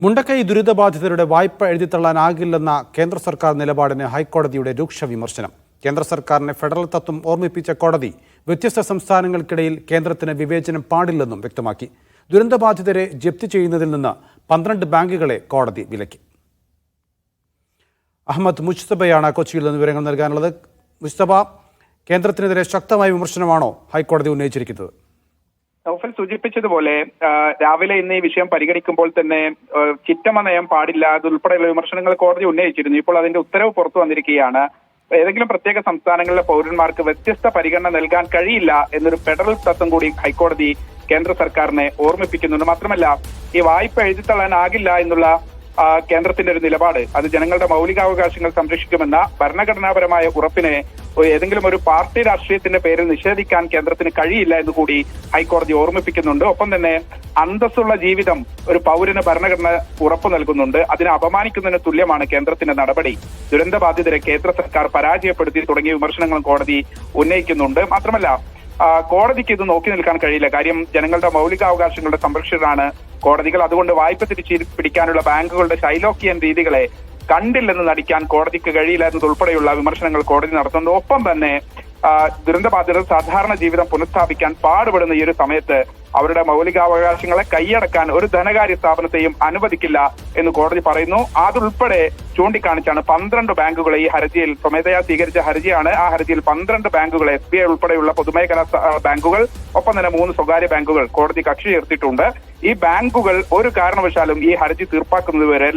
മുണ്ടക്കൈ ദുരിതബാധിതരുടെ വായ്പ എഴുതിത്തള്ളാനാകില്ലെന്ന കേന്ദ്ര സർക്കാർ നിലപാടിന് ഹൈക്കോടതിയുടെ രൂക്ഷ വിമർശനം. കേന്ദ്ര സർക്കാരിനെ ഫെഡറൽ തത്വം ഓർമ്മിപ്പിച്ച കോടതി വ്യത്യസ്ത സംസ്ഥാനങ്ങൾക്കിടയിൽ കേന്ദ്രത്തിന് വിവേചനം പാടില്ലെന്നും വ്യക്തമാക്കി. ദുരന്തബാധിതരെ ജപ്തി ചെയ്യുന്നതിൽ നിന്ന് 12 ബാങ്കുകളെ കോടതി വിലക്കി. അഹമ്മദ് മുസ്തഫയാണ് കൊച്ചിയിൽ നിന്ന് വിവരങ്ങൾ നൽകാനുള്ളത്. മുസ്തഫ, കേന്ദ്രത്തിനെതിരെ ശക്തമായ വിമർശനമാണോ ഹൈക്കോടതി ഉന്നയിച്ചിരിക്കുന്നത്? നൗഫൽ സൂചിപ്പിച്ചതുപോലെ രാവിലെ ഇന്ന് ഈ വിഷയം പരിഗണിക്കുമ്പോൾ തന്നെ ചിറ്റമ്മ നയം പാടില്ല അതുൾപ്പെടെയുള്ള വിമർശനങ്ങൾ കോടതി ഉന്നയിച്ചിരുന്നു. ഇപ്പോൾ അതിന്റെ ഉത്തരവ് പുറത്തു വന്നിരിക്കുകയാണ്. ഏതെങ്കിലും പ്രത്യേക സംസ്ഥാനങ്ങളിലെ പൗരന്മാർക്ക് വ്യത്യസ്ത പരിഗണന നൽകാൻ കഴിയില്ല എന്നൊരു ഫെഡറൽ തത്വം കൂടി ഹൈക്കോടതി കേന്ദ്ര സർക്കാരിനെ ഓർമ്മിപ്പിക്കുന്നുണ്ട്. മാത്രമല്ല, ഈ വായ്പ എഴുതിത്തള്ളാനാകില്ല എന്നുള്ള കേന്ദ്രത്തിന്റെ ഒരു നിലപാട് അത് ജനങ്ങളുടെ മൗലികാവകാശങ്ങൾ സംരക്ഷിക്കുമെന്ന ഭരണഘടനാപരമായ ഉറപ്പിനെ ഏതെങ്കിലും ഒരു പാർട്ടി രാഷ്ട്രീയത്തിന്റെ പേരിൽ നിഷേധിക്കാൻ കേന്ദ്രത്തിന് കഴിയില്ല എന്ന് കൂടി ഹൈക്കോടതി ഓർമ്മിപ്പിക്കുന്നുണ്ട്. ഒപ്പം തന്നെ അന്തസ്സുള്ള ജീവിതം ഒരു പൗരന് ഭരണഘടന ഉറപ്പു നൽകുന്നുണ്ട്. അതിനെ അപമാനിക്കുന്നതിന് തുല്യമാണ് കേന്ദ്രത്തിന്റെ നടപടി. ദുരന്തബാധിതരെ കേന്ദ്ര സർക്കാർ പരാജയപ്പെടുത്തി തുടങ്ങിയ വിമർശനങ്ങളും കോടതി ഉന്നയിക്കുന്നുണ്ട്. മാത്രമല്ല, കോടതിക്ക് ഇത് നോക്കി നിൽക്കാൻ കഴിയില്ല. കാര്യം ജനങ്ങളുടെ മൗലികാവകാശങ്ങളുടെ സംരക്ഷകരാണ് കോടതികൾ. അതുകൊണ്ട് വായ്പ തിരിച്ചു പിടിക്കാനുള്ള ബാങ്കുകളുടെ ശൈലോക്കിയൻ രീതികളെ കണ്ടില്ലെന്ന് നടിക്കാൻ കോടതിക്ക് കഴിയില്ല എന്നതുൾപ്പെടെയുള്ള വിമർശനങ്ങൾ കോടതി നടത്തുന്നുണ്ട്. ഒപ്പം തന്നെ ദുരന്തബാധിതർ സാധാരണ ജീവിതം പുനഃസ്ഥാപിക്കാൻ പാടുപെടുന്ന ഈ ഒരു സമയത്ത് അവരുടെ മൗലികാവകാശങ്ങളെ കൈയടക്കാൻ ഒരു ധനകാര്യ സ്ഥാപനത്തെയും അനുവദിക്കില്ല എന്ന് കോടതി പറയുന്നു. അതുൾപ്പെടെ ചൂണ്ടിക്കാണിച്ചാണ് 12 ബാങ്കുകളെ ഈ ഹർജിയിൽ സ്വമേധയാ സ്വീകരിച്ച ഹർജിയാണ്. ആ ഹർജിയിൽ 12 ബാങ്കുകളെ SBI ഉൾപ്പെടെയുള്ള പൊതുമേഖലാ ബാങ്കുകൾ, ഒപ്പം തന്നെ 3 സ്വകാര്യ ബാങ്കുകൾ കോടതി കക്ഷി ചേർത്തിട്ടുണ്ട്. ഈ ബാങ്കുകൾ ഒരു കാരണവശാലും ഈ ഹർജി തീർപ്പാക്കുന്നതുവരെ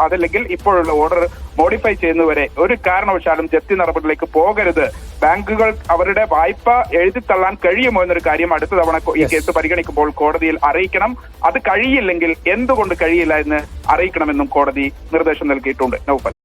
അതല്ലെങ്കിൽ ഇപ്പോഴുള്ള ഓർഡർ മോഡിഫൈ ചെയ്യുന്നതുവരെ ഒരു കാരണവശാലും ജപ്തി നടപടിയിലേക്ക് പോകരുത്. ബാങ്കുകൾ അവരുടെ വായ്പ എഴുതിത്തള്ളാൻ കഴിയുമോ എന്നൊരു കാര്യം അടുത്ത തവണ ഈ കേസ് പരിഗണിക്കുമ്പോൾ കോടതിയിൽ അറിയിക്കണം. അത് കഴിയില്ലെങ്കിൽ എന്തുകൊണ്ട് കഴിയില്ല എന്ന് അറിയിക്കണമെന്നും കോടതി നിർദ്ദേശം നൽകിയിട്ടുണ്ട്. നൗഫൽ.